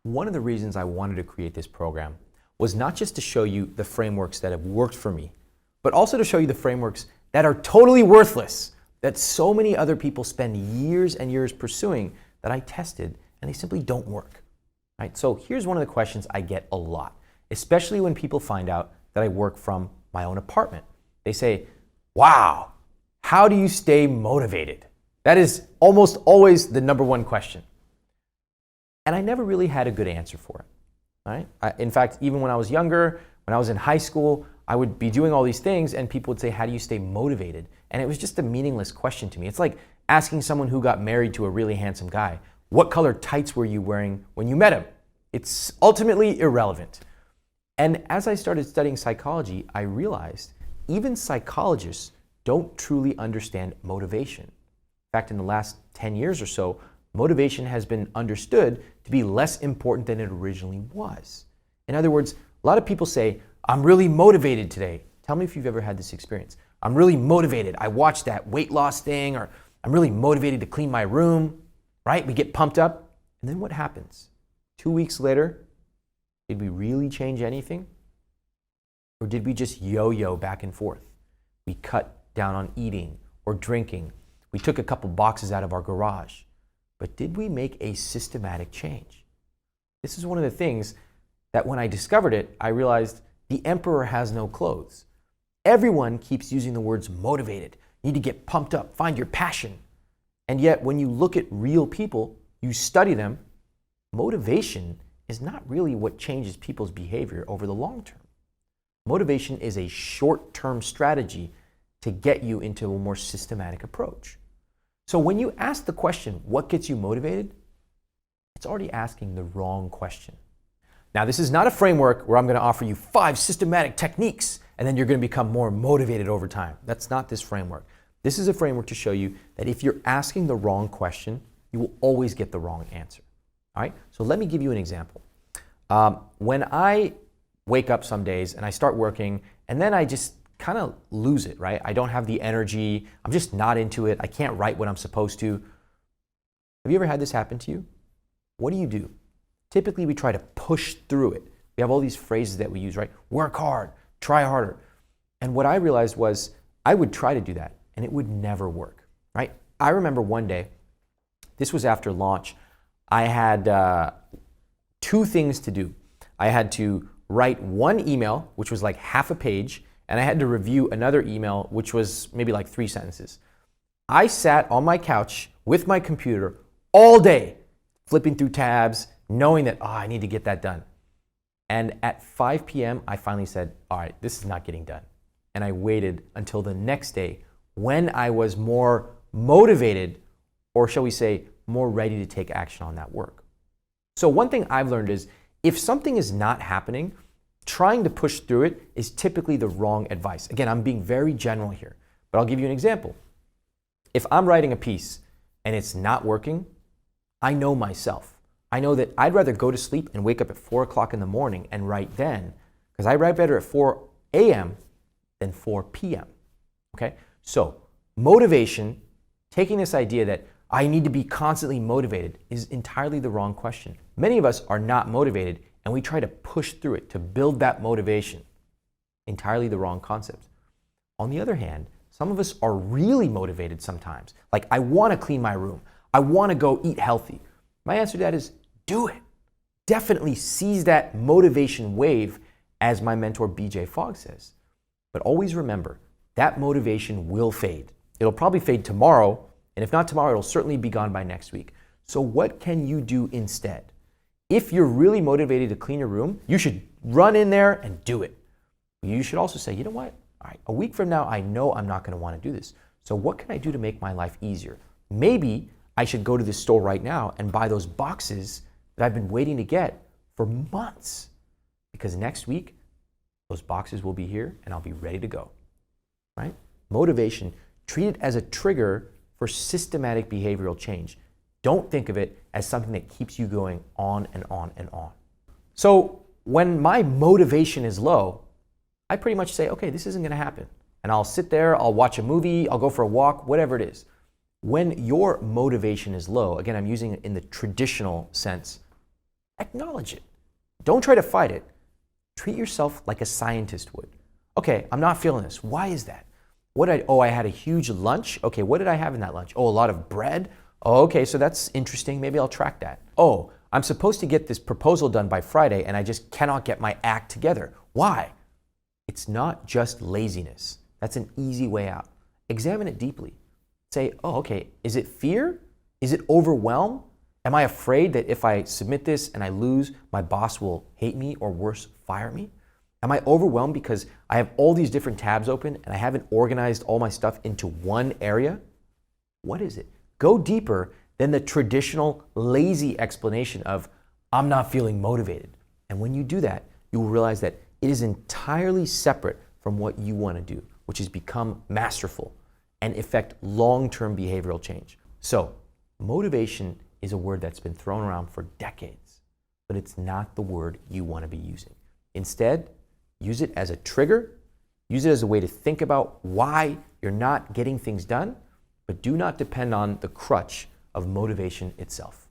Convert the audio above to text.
One of the reasons I wanted to create this program was not just to show you the frameworks that have worked for me, but also to show you the frameworks that are totally worthless, that so many other people spend years and years pursuing that I tested and they simply don't work. Right? So here's one of the questions I get a lot, especially when people find out that I work from my own apartment. They say, wow, how do you stay motivated? That is almost always the number one question. And I never really had a good answer for it. Right? In fact, even when I was younger, when I was in high school, I would be doing all these things and people would say, how do you stay motivated? And it was just a meaningless question to me. It's like asking someone who got married to a really handsome guy, what color tights were you wearing when you met him? It's ultimately irrelevant. And as I started studying psychology, I realized even psychologists don't truly understand motivation. In fact, in the last 10 years or so, motivation has been understood to be less important than it originally was. In other words, a lot of people say, I'm really motivated today. Tell me if you've ever had this experience. I'm really motivated. I watched that weight loss thing, or I'm really motivated to clean my room, right? We get pumped up, and then what happens? 2 weeks later, did we really change anything? Or did we just yo-yo back and forth? We cut down on eating or drinking. We took a couple boxes out of our garage. But did we make a systematic change? This is one of the things that when I discovered it, I realized the emperor has no clothes. Everyone keeps using the words motivated. You need to get pumped up, find your passion. And yet when you look at real people, you study them, motivation is not really what changes people's behavior over the long term. Motivation is a short-term strategy to get you into a more systematic approach. So when you ask the question, what gets you motivated? It's already asking the wrong question. Now, this is not a framework where I'm going to offer you 5 systematic techniques and then you're going to become more motivated over time. That's not this framework. This is a framework to show you that if you're asking the wrong question, you will always get the wrong answer. All right? So let me give you an example. When I wake up some days and I start working and then I just kind of lose it, right? I don't have the energy. I'm just not into it. I can't write what I'm supposed to. Have you ever had this happen to you? What do? Typically, we try to push through it. We have all these phrases that we use, right? Work hard, try harder. And what I realized was I would try to do that and it would never work, right? I remember one day, this was after launch, I had 2 things to do. I had to write one email, which was like half a page, and I had to review another email, which was maybe like 3 sentences. I sat on my couch with my computer all day, flipping through tabs, knowing that, I need to get that done. And at 5 p.m., I finally said, all right, this is not getting done. And I waited until the next day when I was more motivated, or shall we say, more ready to take action on that work. So one thing I've learned is if something is not happening, trying to push through it is typically the wrong advice. Again, I'm being very general here, but I'll give you an example. If I'm writing a piece and it's not working, I know myself. I know that I'd rather go to sleep and wake up at 4 o'clock in the morning and write then, because I write better at 4 a.m. than 4 p.m. Okay? So motivation, taking this idea that I need to be constantly motivated, is entirely the wrong question. Many of us are not motivated and we try to push through it to build that motivation. Entirely the wrong concept. On the other hand, some of us are really motivated sometimes. Like, I want to clean my room. I want to go eat healthy. My answer to that is do it. Definitely seize that motivation wave, as my mentor BJ Fogg says. But always remember, that motivation will fade. It'll probably fade tomorrow, and if not tomorrow, it'll certainly be gone by next week. So what can you do instead? If you're really motivated to clean your room, you should run in there and do it. You should also say, you know what? All right, a week from now, I know I'm not going to want to do this. So what can I do to make my life easier? Maybe I should go to the store right now and buy those boxes that I've been waiting to get for months. Because next week, those boxes will be here and I'll be ready to go. Right? Motivation, treat it as a trigger for systematic behavioral change. Don't think of it as something that keeps you going on and on and on. So when my motivation is low, I pretty much say, okay, this isn't going to happen. And I'll sit there, I'll watch a movie, I'll go for a walk, whatever it is. When your motivation is low, again, I'm using it in the traditional sense, Acknowledge it. Don't try to fight it. Treat yourself like a scientist would. Okay, I'm not feeling this. Why is that? I had a huge lunch. Okay, what did I have in that lunch? Oh, a lot of bread. Oh, okay, so that's interesting. Maybe I'll track that. Oh, I'm supposed to get this proposal done by Friday and I just cannot get my act together. Why? It's not just laziness. That's an easy way out. Examine it deeply. Say, oh, okay, is it fear? Is it overwhelm? Am I afraid that if I submit this and I lose, my boss will hate me or worse, fire me? Am I overwhelmed because I have all these different tabs open and I haven't organized all my stuff into one area? What is it? Go deeper than the traditional lazy explanation of, I'm not feeling motivated. And when you do that, you will realize that it is entirely separate from what you want to do, which is become masterful and effect long-term behavioral change. So, motivation is a word that's been thrown around for decades, but it's not the word you want to be using. Instead, use it as a trigger, use it as a way to think about why you're not getting things done, but do not depend on the crutch of motivation itself.